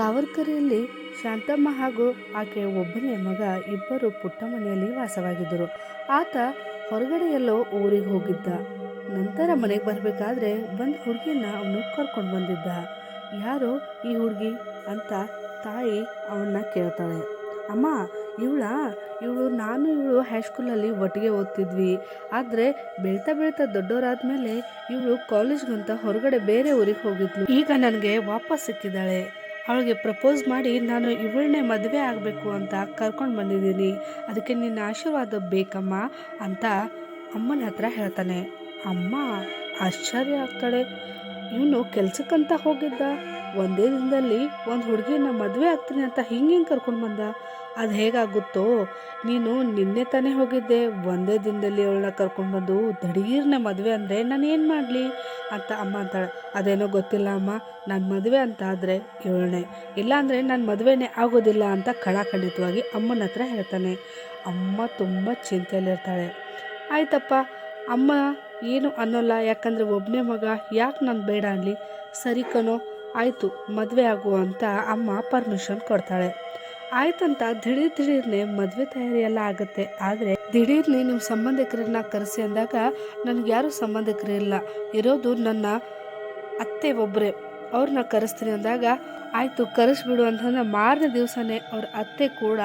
ತಾವರ್ಕರೆಯಲ್ಲಿ ಶಾಂತಮ್ಮ ಹಾಗೂ ಆಕೆಯ ಒಬ್ಬನೇ ಮಗ ಇಬ್ಬರು ಪುಟ್ಟ ಮನೆಯಲ್ಲಿ ವಾಸವಾಗಿದ್ದರು. ಆತ ಹೊರಗಡೆ ಎಲ್ಲೋ ಊರಿಗೆ ಹೋಗಿದ್ದ. ನಂತರ ಮನೆಗೆ ಬರಬೇಕಾದ್ರೆ ಒಂದು ಹುಡುಗಿನ ಅವನು ಕರ್ಕೊಂಡು ಬಂದಿದ್ದ. ಯಾರು ಈ ಹುಡುಗಿ ಅಂತ ತಾಯಿ ಅವನ್ನ ಕೇಳ್ತಾಳೆ. ಅಮ್ಮ, ಇವಳು ನಾನು ಹೈಸ್ಕೂಲಲ್ಲಿ ಒಟ್ಟಿಗೆ ಓದ್ತಿದ್ವಿ. ಆದರೆ ಬೆಳ್ತಾ ಬೆಳ್ತಾ ದೊಡ್ಡವರಾದ್ಮೇಲೆ ಇವಳು ಕಾಲೇಜ್ಗಂತ ಹೊರಗಡೆ ಬೇರೆ ಊರಿಗೆ ಹೋಗಿದ್ಲು. ಈಗ ನನಗೆ ವಾಪಸ್ ಸಿಕ್ಕಿದ್ದಾಳೆ. ಅವಳಿಗೆ ಪ್ರಪೋಸ್ ಮಾಡಿ ನಾನು ಇವಳನ್ನೇ ಮದುವೆ ಆಗಬೇಕು ಅಂತ ಕರ್ಕೊಂಡು ಬಂದಿದ್ದೀನಿ. ಅದಕ್ಕೆ ನಿನ್ನ ಆಶೀರ್ವಾದ ಬೇಕಮ್ಮ ಅಂತ ಅಮ್ಮನ ಹತ್ರ ಹೇಳ್ತಾನೆ. ಅಮ್ಮ ಆಶ್ಚರ್ಯ ಆಗ್ತಾಳೆ. ಇವನು ಕೆಲ್ಸಕ್ಕಂತ ಹೋಗಿದ್ದ, ಒಂದೇ ದಿನದಲ್ಲಿ ಒಂದು ಹುಡುಗಿನ ಮದುವೆ ಆಗ್ತೀನಿ ಅಂತ ಹಿಂಗೆ ಕರ್ಕೊಂಡು ಬಂದ. ಅದು ಹೇಗಾಗುತ್ತೋ, ನೀನು ನಿನ್ನೆ ತಾನೇ ಹೋಗಿದ್ದೆ, ಒಂದೇ ದಿನದಲ್ಲಿ ಅವಳನ್ನ ಕರ್ಕೊಂಡು ಬಂದು ದಿಢೀರ್ನೆ ಮದುವೆ ಅಂದರೆ ನಾನು ಏನು ಮಾಡಲಿ ಅಂತ ಅಮ್ಮ ಅಂತಾಳೆ. ಅದೇನೋ ಗೊತ್ತಿಲ್ಲ ಅಮ್ಮ, ನಾನು ಮದುವೆ ಅಂತ ಆದರೆ ಇವಳನ್ನೇ, ಇಲ್ಲಾಂದರೆ ನಾನು ಮದುವೆನೇ ಆಗೋದಿಲ್ಲ ಅಂತ ಖಡಾಖಂಡಿತವಾಗಿ ಅಮ್ಮನ ಹತ್ರ ಹೇಳ್ತಾನೆ. ಅಮ್ಮ ತುಂಬ ಚಿಂತೆಯಲ್ಲಿರ್ತಾಳೆ. ಆಯ್ತಪ್ಪ, ಅಮ್ಮ ಏನು ಅನ್ನೋಲ್ಲ, ಯಾಕಂದರೆ ಒಬ್ಬನೇ ಮಗ, ಯಾಕೆ ನಾನು ಬೇಡ ಅನ್ನಲಿ, ಸರಿ ಕಣೋ ಆಯಿತು ಮದುವೆ ಆಗು ಅಂತ ಅಮ್ಮ ಪರ್ಮಿಷನ್ ಕೊಡ್ತಾಳೆ. ಆಯ್ತಂತ ದಿಢೀರ್ನೆ ಮದುವೆ ತಯಾರಿ ಎಲ್ಲ ಆಗುತ್ತೆ. ಆದರೆ ದಿಢೀರ್ನೆ ನಿಮ್ಮ ಸಂಬಂಧಿಕರನ್ನ ಕರೆಸಿ ಅಂದಾಗ ನನಗೆ ಯಾರೂ ಸಂಬಂಧಿಕರು ಇಲ್ಲ, ಇರೋದು ನನ್ನ ಅತ್ತೆ ಒಬ್ಬರೇ, ಅವ್ರನ್ನ ಕರೆಸ್ತೀನಿ ಅಂದಾಗ ಆಯಿತು ಕರೆಸ್ಬಿಡು ಅಂತಂದ್ರೆ ಮಾರನೇ ದಿವಸನೇ ಅವ್ರ ಅತ್ತೆ ಕೂಡ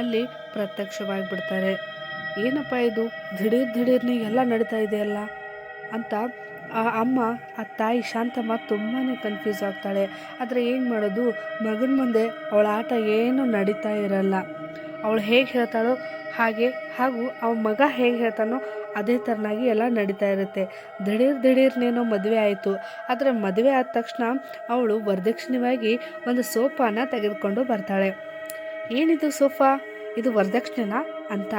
ಅಲ್ಲಿ ಪ್ರತ್ಯಕ್ಷವಾಗಿಬಿಡ್ತಾರೆ. ಏನಪ್ಪ ಇದು ದಿಢೀರ್ನೆ ಎಲ್ಲ ನಡೀತಾ ಇದೆಯಲ್ಲ ಅಂತ ಆ ತಾಯಿ ಶಾಂತಮ್ಮ ತುಂಬಾ ಕನ್ಫ್ಯೂಸ್ ಆಗ್ತಾಳೆ. ಆದರೆ ಏನು ಮಾಡೋದು, ಮಗನ ಮುಂದೆ ಅವಳ ಆಟ ಏನೂ ನಡೀತಾ ಇರಲ್ಲ. ಅವಳು ಹೇಗೆ ಹೇಳ್ತಾಳೋ ಹಾಗೂ ಅವಳ ಮಗ ಹೇಗೆ ಹೇಳ್ತಾನೋ ಅದೇ ಥರನಾಗಿ ಎಲ್ಲ ನಡೀತಾ ಇರುತ್ತೆ. ದಿಢೀರ್ನೇನೋ ಮದುವೆ ಆಯಿತು. ಆದರೆ ಮದುವೆ ಆದ ತಕ್ಷಣ ಅವಳು ವರದಕ್ಷಿಣೆಯಾಗಿ ಒಂದು ಸೋಫಾನ ತೆಗೆದುಕೊಂಡು ಬರ್ತಾಳೆ. ಏನಿದು ಸೋಫಾ, ಇದು ವರದಕ್ಷಿಣೆನಾ ಅಂತ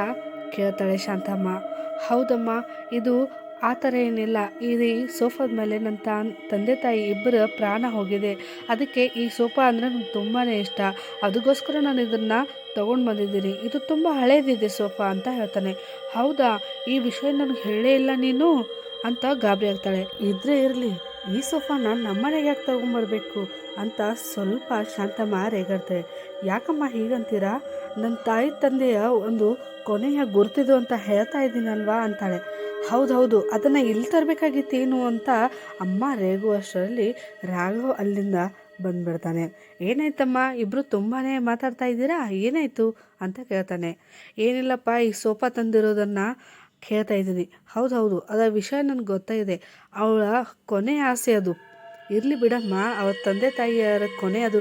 ಕೇಳ್ತಾಳೆ ಶಾಂತಮ್ಮ. ಹೌದಮ್ಮ, ಇದು ಆ ಥರ ಏನಿಲ್ಲ, ಇದು ಸೋಫಾದ ಮೇಲೆ ನನ್ನ ತಂದೆ ತಾಯಿ ಇಬ್ಬರ ಪ್ರಾಣ ಹೋಗಿದೆ, ಅದಕ್ಕೆ ಈ ಸೋಫಾ ಅಂದರೆ ನನಗೆ ತುಂಬಾ ಇಷ್ಟ, ಅದಕ್ಕೋಸ್ಕರ ನಾನು ಇದನ್ನು ತೊಗೊಂಡು ಬಂದಿದ್ದೀನಿ, ಇದು ತುಂಬ ಹಳೇದಿದೆ ಸೋಫಾ ಅಂತ ಹೇಳ್ತಾನೆ. ಹೌದಾ, ಈ ವಿಷಯ ನನಗೆ ಹೇಳೇ ಇಲ್ಲ ನೀನು ಅಂತ ಗಾಬರಿ ಆಗ್ತಾಳೆ. ಇದ್ರೆ ಇರಲಿ, ಈ ಸೋಫಾನ ನಮ್ಮನೆಗೆ ಯಾಕೆ ತೊಗೊಂಬರ್ಬೇಕು ಅಂತ ಸ್ವಲ್ಪ ಶಾಂತಮ್ಮ ರೇಗಾಡ್ತಾಳೆ. ಯಾಕಮ್ಮ ಹೀಗಂತೀರಾ, ನನ್ನ ತಾಯಿ ತಂದೆಯ ಒಂದು ಕೊನೆಯ ಗುರುತಿದು ಅಂತ ಹೇಳ್ತಾ ಇದ್ದೀನಲ್ವಾ ಅಂತಾಳೆ. ಹೌದು, ಅದನ್ನು ಇಲ್ಲಿ ತರಬೇಕಾಗಿತ್ತೇನು ಅಂತ ಅಮ್ಮ ರೇಗುವಷ್ಟರಲ್ಲಿ ರಾಘವ್ ಅಲ್ಲಿಂದ ಬಂದ್ಬಿಡ್ತಾನೆ. ಏನಾಯ್ತಮ್ಮ, ಇಬ್ಬರು ತುಂಬಾ ಮಾತಾಡ್ತಾ ಇದ್ದೀರಾ, ಏನಾಯಿತು ಅಂತ ಕೇಳ್ತಾನೆ. ಏನಿಲ್ಲಪ್ಪ, ಈ ಸೋಫಾ ತಂದಿರೋದನ್ನು ಕೇಳ್ತಾ ಇದ್ದೀನಿ. ಹೌದು, ಅದರ ವಿಷಯ ನನಗೆ ಗೊತ್ತಾಯಿದೆ, ಅವಳ ಕೊನೆ ಆಸೆ ಅದು, ಇರಲಿ ಬಿಡಮ್ಮ, ಅವಳ ತಂದೆ ತಾಯಿಯರ ಕೊನೆ ಅದು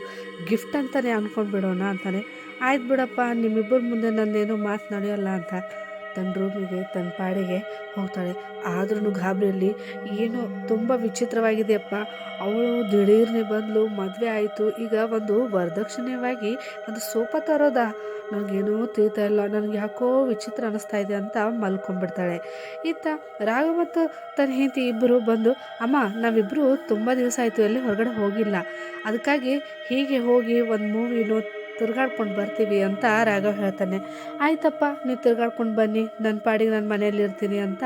ಗಿಫ್ಟ್ ಅಂತಲೇ ಅಂದ್ಕೊಂಡು ಬಿಡೋಣ ಅಂತಾನೆ. ಆಯ್ತು ಬಿಡಪ್ಪ, ನಿಮ್ಮಿಬ್ಬರ ಮುಂದೆ ನನ್ನೇನು ಮಾತನಾಡಿಯಲ್ಲ ಅಂತ ತನ್ನ ರೂಮಿಗೆ ತನ್ನ ಪಾಡಿಗೆ ಹೋಗ್ತಾಳೆ. ಆದ್ರೂ ಗಾಬರಿಯಲ್ಲಿ ಏನೋ ತುಂಬ ವಿಚಿತ್ರವಾಗಿದೆಯಪ್ಪ, ಅವಳು ದಿಢೀರ್ನೆ ಬಂದಳು, ಮದುವೆ ಆಯಿತು, ಈಗ ಒಂದು ವರದಕ್ಷಿಣೆಯಾಗಿ ಒಂದು ಸೋಫಾ ತರೋದಾ, ನನಗೇನೋ ತಿಳಿತಾ ಇಲ್ಲ, ನನಗೆ ಯಾಕೋ ವಿಚಿತ್ರ ಅನ್ನಿಸ್ತಾ ಇದೆ ಅಂತ ಮಲ್ಕೊಂಡ್ಬಿಡ್ತಾಳೆ. ಇತ್ತ ರಾಘ ಮತ್ತು ತನ್ನ ಹೆಂಡತಿ ಇಬ್ಬರು ಬಂದು, ಅಮ್ಮ ನಾವಿಬ್ಬರು ತುಂಬ ದಿವಸ ಆಯಿತು ಎಲ್ಲಿ ಹೊರಗಡೆ ಹೋಗಿಲ್ಲ, ಅದಕ್ಕಾಗಿ ಹೀಗೆ ಹೋಗಿ ಒಂದು ಮೂವಿನೋ ತಿರ್ಗಾಡ್ಕೊಂಡು ಬರ್ತೀವಿ ಅಂತ ರಾಘವ್ ಹೇಳ್ತಾನೆ. ಆಯ್ತಪ್ಪ, ನೀವು ತಿರ್ಗಾಡ್ಕೊಂಡು ಬನ್ನಿ, ನನ್ನ ಪಾಡಿಗೆ ನಾನು ಮನೆಯಲ್ಲಿ ಇರ್ತೀನಿ ಅಂತ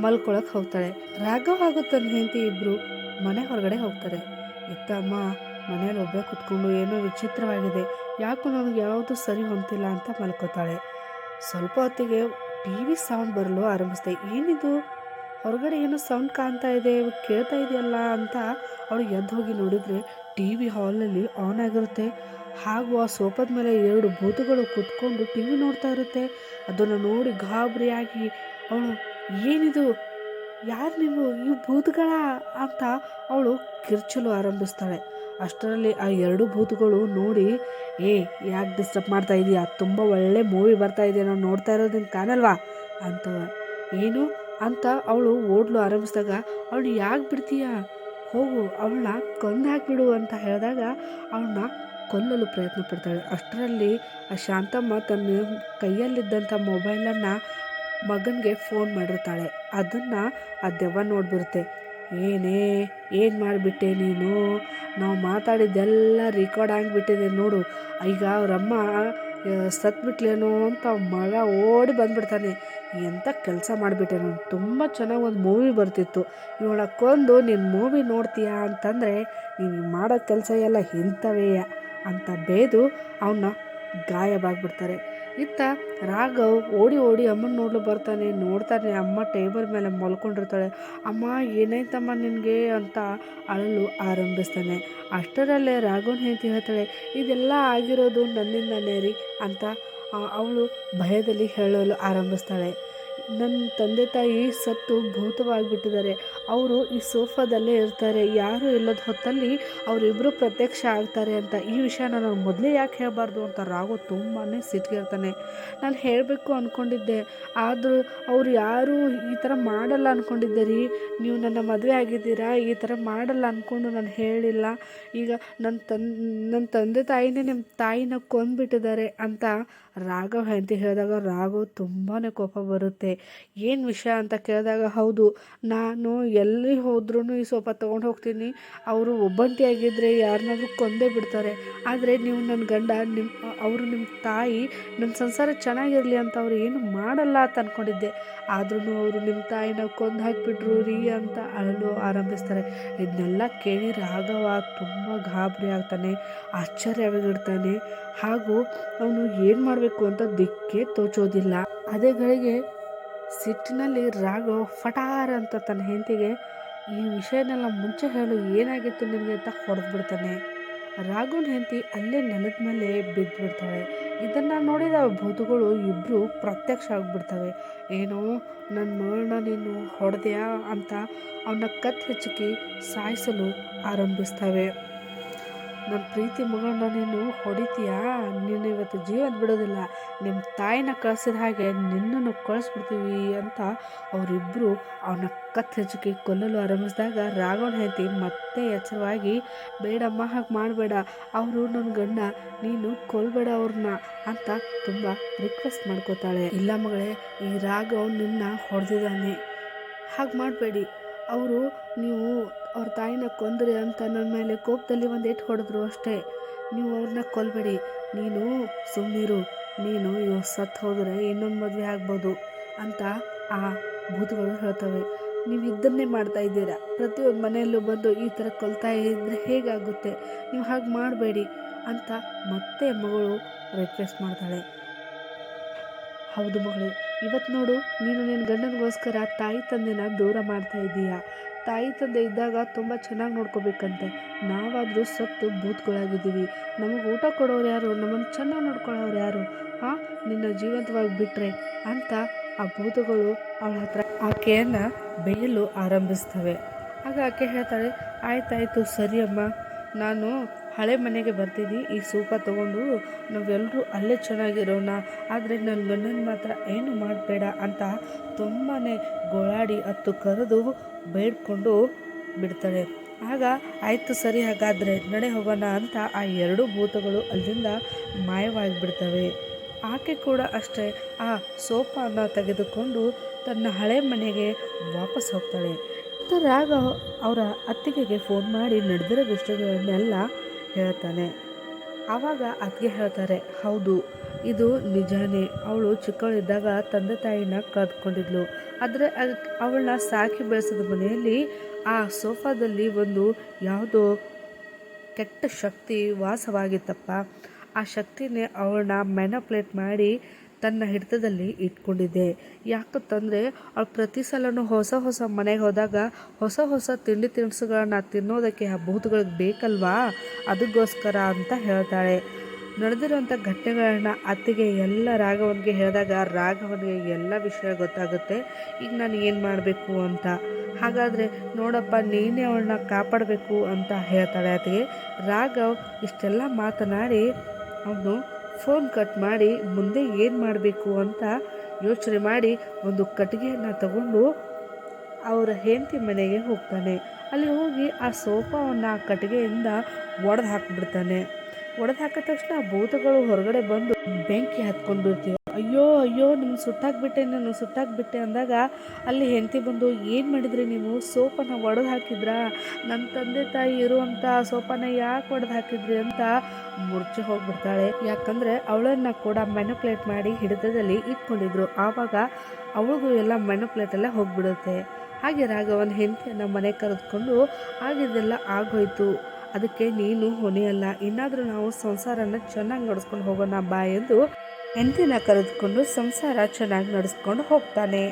ಮಲ್ಕೊಳಕ್ಕೆ ಹೋಗ್ತಾಳೆ. ರಾಘವ್ ಹಾಗೂ ತನ್ನ ಹೆಂಡತಿ ಇಬ್ಬರು ಮನೆ ಹೊರಗಡೆ ಹೋಗ್ತಾರೆ. ಇತ್ತಮ್ಮ ಮನೇಲಿ ಒಬ್ಬೇ ಕುತ್ಕೊಂಡು ಏನೋ ವಿಚಿತ್ರವಾಗಿದೆ, ಯಾಕೋ ನನಗೆ ಯಾವುದು ಸರಿ ಹೊಂತಿಲ್ಲ ಅಂತ ಮಲ್ಕೋತಾಳೆ. ಸ್ವಲ್ಪ ಹೊತ್ತಿಗೆ TV ಸೌಂಡ್ ಬರಲು ಆರಂಭಿಸ್ತೆ. ಏನಿದು, ಹೊರಗಡೆ ಏನೋ ಸೌಂಡ್ ಕಾಣ್ತಾ ಇದೆ, ಕೇಳ್ತಾ ಇದೆಯಲ್ಲ ಅಂತ ಅವಳು ಎದ್ದು ಹೋಗಿ ನೋಡಿದರೆ TV ಹಾಲಲ್ಲಿ ಆನ್ ಆಗಿರುತ್ತೆ. ಹಾಗೂ ಆ ಸೋಫಾದ ಮೇಲೆ 2 ಭೂತಗಳು ಕೂತ್ಕೊಂಡು TV ನೋಡ್ತಾ ಇರುತ್ತೆ. ಅದನ್ನು ನೋಡಿ ಗಾಬರಿಯಾಗಿ ಅವಳು, ಏನಿದು, ಯಾರು ನೀವು, ಈ ಭೂತಗಳ ಅಂತ ಅವಳು ಕಿರ್ಚಲು ಆರಂಭಿಸ್ತಾಳೆ. ಅಷ್ಟರಲ್ಲಿ ಆ 2 ಭೂತಗಳು ನೋಡಿ, ಯಾಕೆ ಡಿಸ್ಟರ್ಬ್ ಮಾಡ್ತಾ ಇದೀಯಾ, ತುಂಬ ಒಳ್ಳೆ ಮೂವಿ ಬರ್ತಾ ಇದೆ, ನಾವು ನೋಡ್ತಾ ಇರೋದನ್ನು ಕಾಣಲ್ವಾ ಅಂತ ಏನು ಅಂತ ಅವಳು ಓಡಲು ಆರಂಭಿಸಿದಾಗ, ಅವಳು ಯಾಕೆ ಬಿಡ್ತೀಯಾ, ಹೋಗು ಅವಳನ್ನ ಕೊಂದು ಹಾಕಿಬಿಡು ಅಂತ ಹೇಳಿದಾಗ ಅವಳನ್ನ ಕೊಲ್ಲಲು ಪ್ರಯತ್ನ ಪಡ್ತಾಳೆ. ಅಷ್ಟರಲ್ಲಿ ಆ ಶಾಂತಮ್ಮ ತನ್ನ ಕೈಯಲ್ಲಿದ್ದಂಥ ಮೊಬೈಲನ್ನು ಮಗನಿಗೆ ಫೋನ್ ಮಾಡಿರ್ತಾಳೆ. ಅದನ್ನು ಆ ದೆವ್ವ ನೋಡ್ಬಿರುತ್ತೆ. ಏನು ಮಾಡಿಬಿಟ್ಟೆ ನೀನು, ನಾವು ಮಾತಾಡಿದ್ದೆಲ್ಲ ರೆಕಾರ್ಡ್ ಆಗಿಬಿಟ್ಟಿದೆ ನೋಡು, ಈಗ ಅವರಮ್ಮ ಸತ್ಬಿಟ್ಲೇನೋ ಅಂತ ಮಗ ಓಡಿ ಬಂದ್ಬಿಡ್ತಾನೆ. ಎಂಥ ಕೆಲಸ ಮಾಡಿಬಿಟ್ಟೆ, ನಾನು ತುಂಬ ಚೆನ್ನಾಗಿ ಒಂದು ಮೂವಿ ಬರ್ತಿತ್ತು, ಇವಳ ಕೊಂದು ನೀನು ಮೂವಿ ನೋಡ್ತೀಯಾ ಅಂತಂದರೆ ನೀನು ಮಾಡೋ ಕೆಲಸ ಎಲ್ಲ ಇಂಥವೇ ಅಂತ ಬೇದು ಅವನ್ನ ಗಾಯವಾಗಿಬಿಡ್ತಾರೆ. ಇತ್ತ ರಾಘವ್ ಓಡಿ ಓಡಿ ಅಮ್ಮನ ನೋಡ್ಲು ಬರ್ತಾನೆ. ನೋಡ್ತಾನೆ ಅಮ್ಮ ಟೇಬಲ್ ಮೇಲೆ ಮಲ್ಕೊಂಡಿರ್ತಾಳೆ. ಅಮ್ಮ ಏನಾಯ್ತಮ್ಮ ನಿನಗೆ ಅಂತ ಅಳಲು ಆರಂಭಿಸ್ತಾನೆ. ಅಷ್ಟರಲ್ಲೇ ರಾಘವನ್ ಹೆಂಡತಿ ಹೇಳ್ತಾಳೆ, ಇದೆಲ್ಲ ಆಗಿರೋದು ನನ್ನಿಂದನೇ ರೀ ಅಂತ ಅವಳು ಭಯದಲ್ಲಿ ಹೇಳಲು ಆರಂಭಿಸ್ತಾಳೆ. ನನ್ನ ತಂದೆ ತಾಯಿ ಸತ್ತು ಭೂತವಾಗಿಬಿಟ್ಟಿದ್ದಾರೆ. ಅವರು ಈ ಸೋಫಾದಲ್ಲೇ ಇರ್ತಾರೆ. ಯಾರು ಇಲ್ಲದ ಹೊತ್ತಲ್ಲಿ ಅವರಿಬ್ಬರು ಪ್ರತ್ಯಕ್ಷ ಆಗ್ತಾರೆ ಅಂತ. ಈ ವಿಷಯನ ನಾನು ಮೊದಲೇ ಯಾಕೆ ಹೇಳಬಾರ್ದು ಅಂತ ರಾಘವ್ ತುಂಬಾ ಸಿಟ್ಟಿಗಿರ್ತಾನೆ. ನಾನು ಹೇಳಬೇಕು ಅಂದ್ಕೊಂಡಿದ್ದೆ, ಆದರೂ ಅವ್ರು ಯಾರೂ ಈ ಥರ ಮಾಡಲ್ಲ ಅಂದ್ಕೊಂಡಿದ್ದೆ ರೀ. ನೀವು ನನ್ನ ಮದುವೆ ಆಗಿದ್ದೀರಾ, ಈ ಥರ ಮಾಡಲ್ಲ ಅಂದ್ಕೊಂಡು ನಾನು ಹೇಳಿಲ್ಲ. ಈಗ ನನ್ನ ತಂದೆ ತಾಯಿನೇ ನಿಮ್ಮ ತಾಯಿನ ಕೊಂದುಬಿಟ್ಟಿದ್ದಾರೆ ಅಂತ ರಾಘವ್ ಹೆಂಡತಿ ಹೇಳಿದಾಗ ರಾಘವ್ ತುಂಬಾ ಕೋಪ ಬರುತ್ತೆ. ಏನು ವಿಷಯ ಅಂತ ಕೇಳಿದಾಗ, ಹೌದು ನಾನು ಎಲ್ಲಿ ಹೋದ್ರೂ ಈ ಸೋಫಾ ತೊಗೊಂಡು ಹೋಗ್ತೀನಿ. ಅವರು ಒಬ್ಬಂಟಿಯಾಗಿದ್ದರೆ ಯಾರನ್ನಾದ್ರೂ ಕೊಂದೇ ಬಿಡ್ತಾರೆ. ಆದರೆ ನೀವು ನನ್ನ ಗಂಡ ಅವರು ನಿಮ್ಮ ತಾಯಿ ನನ್ನ ಸಂಸಾರ ಚೆನ್ನಾಗಿರಲಿ ಅಂತ ಅವ್ರು ಏನು ಮಾಡಲ್ಲ ಅಂತ ಅಂದ್ಕೊಂಡಿದ್ದೆ. ಆದ್ರೂ ಅವರು ನಿಮ್ಮ ತಾಯಿನ ಕೊಂದು ಹಾಕಿಬಿಟ್ರು ರೀ ಅಂತ ಅಳಲು ಆರಂಭಿಸ್ತಾರೆ. ಇದನ್ನೆಲ್ಲ ಕೇಳಿ ರಾಘವ ತುಂಬ ಗಾಬರಿ ಆಗ್ತಾನೆ, ಆಶ್ಚರ್ಯವಾಗಿರ್ತಾನೆ. ಹಾಗೂ ಅವನು ಏನು ಮಾಡಬೇಕು ಅಂತ ದಿಕ್ಕೇ ತೋಚೋದಿಲ್ಲ. ಅದೇ ಗಳಿಗೆ ಸಿಟ್ಟಿನಲ್ಲಿ ರಾಘವ್ ಫಟಾರ್ ಅಂತ ತನ್ನ ಹೆಂಡತಿಗೆ, ಈ ವಿಷಯನೆಲ್ಲ ಮುಂಚೆ ಹೇಳು, ಏನಾಗಿತ್ತು ನಿನಗೆ ಅಂತ ಹೊಡೆದ್ಬಿಡ್ತಾನೆ. ರಾಘವನ್ ಹೆಂಡತಿ ಅಲ್ಲೇ ನೆಲದ ಮೇಲೆ ಬಿದ್ದುಬಿಡ್ತಾಳೆ. ಇದನ್ನು ನೋಡಿದ ಭೂತಗಳು ಇಬ್ಬರು ಪ್ರತ್ಯಕ್ಷ ಆಗಿಬಿಡ್ತವೆ. ಏನೋ ನನ್ನ ಮಗಳನ್ನ ನೀನು ಹೊಡೆದ್ಯಾ ಅಂತ ಅವನ್ನ ಕತ್ತು ಹೆಚ್ಚಿಗೆ ಸಾಯಿಸಲು ಆರಂಭಿಸ್ತವೆ. ನನ್ನ ಪ್ರೀತಿ ಮಗಳನ್ನ ನೀನು ಹೊಡಿತೀಯಾ, ನೀನು ಇವತ್ತು ಜೀವನ ಬಿಡೋದಿಲ್ಲ, ನಿಮ್ಮ ತಾಯಿನ ಕಳಿಸಿದ ಹಾಗೆ ನಿನ್ನನ್ನು ಕಳಿಸ್ಬಿಡ್ತೀವಿ ಅಂತ ಅವರಿಬ್ಬರು ಅವನ ಕತ್ತು ಹೆಚ್ಚಿಗೆ ಕೊಲ್ಲಲು ಆರಂಭಿಸಿದಾಗ ರಾಘವನ್ ಹೆಂಡತಿ ಮತ್ತೆ ಎಚ್ಚರವಾಗಿ, ಬೇಡಮ್ಮ ಹಾಗೆ ಮಾಡಬೇಡ, ಅವರು ನನ್ನ ಗಂಡ, ನೀನು ಕೊಲ್ಬೇಡ ಅವ್ರನ್ನ ಅಂತ ತುಂಬ ರಿಕ್ವೆಸ್ಟ್ ಮಾಡ್ಕೋತಾಳೆ. ಇಲ್ಲ ಮಗಳೇ, ಈ ರಾಘವ್ ನಿನ್ನ ಹೊಡೆದಿದ್ದಾನೆ, ಹಾಗೆ ಮಾಡಬೇಡಿ. ನೀವು ಅವ್ರ ತಾಯಿನ ಕೊಂದ್ರಿ ಅಂತ ನನ್ನ ಮೇಲೆ ಕೋಪದಲ್ಲಿ ಒಂದು ಏಟು ಹೊಡೆದ್ರು ಅಷ್ಟೇ. ನೀವು ಅವ್ರನ್ನ ಕೊಲ್ಬೇಡಿ, ನೀನು ಸುಮ್ಮನಿರು, ನೀನು ಇವಾಗ ಸತ್ತು ಹೋದರೆ ಇನ್ನೊಂದು ಮದುವೆ ಆಗ್ಬೋದು ಅಂತ ಆ ಭೂತಗಳು ಹೇಳ್ತವೆ. ನೀವು ಇದನ್ನೇ ಮಾಡ್ತಾ ಇದ್ದೀರಾ, ಪ್ರತಿಯೊಂದು ಮನೆಯಲ್ಲೂ ಬಂದು ಈ ಥರ ಕೊಲ್ತಾ ಇದ್ದರೆ ಹೇಗಾಗುತ್ತೆ, ನೀವು ಹಾಗೆ ಮಾಡಬೇಡಿ ಅಂತ ಮತ್ತೆ ಮಗಳು ರಿಕ್ವೆಸ್ಟ್ ಮಾಡ್ತಾಳೆ. ಹೌದು ಮಗಳೇ, ಇವತ್ತು ನೋಡು, ನೀನು ನಿನ್ನ ಗಂಡನಿಗೋಸ್ಕರ ತಾಯಿ ತಂದೆನ ದೂರ ಮಾಡ್ತಾ ಇದ್ದೀಯಾ. ತಾಯಿ ತಂದೆ ಇದ್ದಾಗ ತುಂಬ ಚೆನ್ನಾಗಿ ನೋಡ್ಕೋಬೇಕಂತೆ. ನಾವಾದರೂ ಸತ್ತು ಭೂತಗಳಾಗಿದ್ದೀವಿ. ನಮಗೆ ಊಟ ಕೊಡೋರು ಯಾರು, ನಮ್ಮನ್ನು ಚೆನ್ನಾಗಿ ನೋಡ್ಕೊಳ್ಳೋರು ಯಾರು? ನಿನ್ನ ಜೀವಂತವಾಗಿ ಬಿಟ್ಟರೆ ಅಂತ ಆ ಭೂತಗಳು ಅವಳ ಹತ್ರ ಆಕೆಯನ್ನು ಬೇಯಲು ಆರಂಭಿಸ್ತವೆ. ಆಗ ಆಕೆ ಹೇಳ್ತಾಳೆ, ಆಯ್ತಾಯಿತು ಸರಿ ಅಮ್ಮ, ನಾನು ಹಳೆ ಮನೆಗೆ ಬರ್ತೀನಿ, ಈ ಸೋಫಾ ತೊಗೊಂಡು ನಾವೆಲ್ಲರೂ ಅಲ್ಲೇ ಚೆನ್ನಾಗಿರೋಣ, ಆದರೆ ನನ್ನ ಗಂಡನ ಮಾತ್ರ ಏನು ಮಾಡಬೇಡ ಅಂತ ತುಂಬಾ ಗೋಳಾಡಿ ಹತ್ತು ಕರೆದು ಬೇಡ್ಕೊಂಡು ಬಿಡ್ತಾಳೆ. ಆಗ ಆಯಿತು ಸರಿ, ಹಾಗಾದರೆ ನಡೆ ಹೋಗೋಣ ಅಂತ ಆ ಎರಡೂ ಭೂತಗಳು ಅಲ್ಲಿಂದ ಮಾಯವಾಗಿಬಿಡ್ತವೆ. ಆಕೆ ಕೂಡ ಅಷ್ಟೇ ಆ ಸೋಫಾನ ತೆಗೆದುಕೊಂಡು ತನ್ನ ಹಳೆ ಮನೆಗೆ ವಾಪಸ್ ಹೋಗ್ತಾಳೆ. ರಾಘವ್ ಅವರ ಅತ್ತಿಗೆಗೆ ಫೋನ್ ಮಾಡಿ ನಡೆದಿರೋ ವಿಷಯಗಳನ್ನೆಲ್ಲ ಹೇಳ್ತಾನೆ. ಆವಾಗ ಅತ್ತಿಗೆ ಹೇಳ್ತಾರೆ, ಹೌದು ಇದು ನಿಜಾನೇ, ಅವಳು ಚಿಕ್ಕವಳಿದ್ದಾಗ ತಂದೆ ತಾಯಿನ ಕಳೆದುಕೊಂಡಿದ್ಲು. ಆದರೆ ಅವಳನ್ನ ಸಾಕಿ ಬೆಳೆಸಿದ ಮನೆಯಲ್ಲಿ ಆ ಸೋಫಾದಲ್ಲಿ ಒಂದು ಯಾವುದೋ ಕೆಟ್ಟ ಶಕ್ತಿ ವಾಸವಾಗಿತ್ತಪ್ಪ. ಆ ಶಕ್ತಿನೇ ಅವಳನ್ನ ಮ್ಯಾನಿಪ್ಯುಲೇಟ್ ಮಾಡಿ ತನ್ನ ಹಿಡಿತದಲ್ಲಿ ಇಟ್ಕೊಂಡಿದ್ದೆ. ಯಾಕಂತಂದರೆ ಅವಳು ಪ್ರತಿ ಸಲನೂ ಹೊಸ ಹೊಸ ಮನೆಗೆ ಹೋದಾಗ ಹೊಸ ಹೊಸ ತಿಂಡಿ ತಿನಿಸುಗಳನ್ನ ತಿನ್ನೋದಕ್ಕೆ ಆ ಭೂತಗಳಿಗೆ ಬೇಕಲ್ವಾ, ಅದಕ್ಕೋಸ್ಕರ ಅಂತ ಹೇಳ್ತಾಳೆ. ನಡೆದಿರುವಂಥ ಘಟನೆಗಳನ್ನ ಅತ್ತಿಗೆ ಎಲ್ಲ ರಾಘವನ್ಗೆ ಹೇಳಿದಾಗ ರಾಘವನ್ಗೆ ಎಲ್ಲ ವಿಷಯ ಗೊತ್ತಾಗುತ್ತೆ. ಈಗ ನಾನು ಏನು ಮಾಡಬೇಕು ಅಂತ. ಹಾಗಾದರೆ ನೋಡಪ್ಪ, ನೀನೇ ಅವಳನ್ನ ಕಾಪಾಡಬೇಕು ಅಂತ ಹೇಳ್ತಾಳೆ ಅತ್ತಿಗೆ. ರಾಘವ್ ಇಷ್ಟೆಲ್ಲ ಮಾತನಾಡಿ ಅವನು ಫೋನ್ ಕಟ್ ಮಾಡಿ ಮುಂದೆ ಏನು ಮಾಡಬೇಕು ಅಂತ ಯೋಚನೆ ಮಾಡಿ ಒಂದು ಕಟ್ಟಿಗೆಯನ್ನು ತಗೊಂಡು ಅವರ ಹೆಂಡತಿ ಮನೆಗೆ ಹೋಗ್ತಾನೆ. ಅಲ್ಲಿ ಹೋಗಿ ಆ ಸೋಫಾವನ್ನು ಆ ಕಟ್ಟಿಗೆಯಿಂದ ಒಡೆದು ಹಾಕಿಬಿಡ್ತಾನೆ. ಒಡೆದು ಹಾಕಿದ ತಕ್ಷಣ ಭೂತಗಳು ಹೊರಗಡೆ ಬಂದು ಬೆಂಕಿ ಹತ್ಕೊಂಡು ಬಿಡ್ತೀವಿ. ಅಯ್ಯೋ ಅಯ್ಯೋ, ನಿಮ್ಗೆ ಸುಟ್ಟಾಕ್ಬಿಟ್ಟೆ ಅಂದಾಗ ಅಲ್ಲಿ ಹೆಂಡತಿ ಬಂದು, ಏನು ಮಾಡಿದ್ರಿ ನೀವು, ಸೋಫಾನ ಒಡೆದು ಹಾಕಿದ್ರಾ, ನನ್ನ ತಂದೆ ತಾಯಿ ಇರುವಂಥ ಸೋಫಾನ ಯಾಕೆ ಒಡೆದು ಹಾಕಿದ್ರಿ ಅಂತ ಮುರ್ಚಿ ಹೋಗ್ಬಿಡ್ತಾಳೆ. ಯಾಕಂದರೆ ಅವಳನ್ನು ಕೂಡ ಮ್ಯಾನಿಪ್ಯುಲೇಟ್ ಮಾಡಿ ಹಿಡಿತದಲ್ಲಿ ಇಟ್ಕೊಂಡಿದ್ರು. ಆವಾಗ ಅವಳಿಗೂ ಎಲ್ಲ ಮ್ಯಾನಿಪ್ಯುಲೇಟೆಲ್ಲ ಹೋಗ್ಬಿಡುತ್ತೆ. ಹಾಗೆ ರಾಘವನ್ ಹೆಂಡತಿಯನ್ನು ಮನೆ ಕರೆದುಕೊಂಡು ಆಗಿದ್ದೆಲ್ಲ ಆಗೋಯ್ತು. ಅದಕ್ಕೆ ನೀನು ಹೊಣೆಯಲ್ಲ, ಇನ್ನಾದರೂ ನಾವು ಸಂಸಾರನ ಚೆನ್ನಾಗಿ ನಡೆಸ್ಕೊಂಡು ಹೋಗೋಣ ಬಾ ಎಂದು ಹೆಂಡತಿನ ಕರೆದುಕೊಂಡು ಸಂಸಾರ ಚೆನ್ನಾಗಿ ನಡೆಸ್ಕೊಂಡು ಹೋಗ್ತಾನೆ.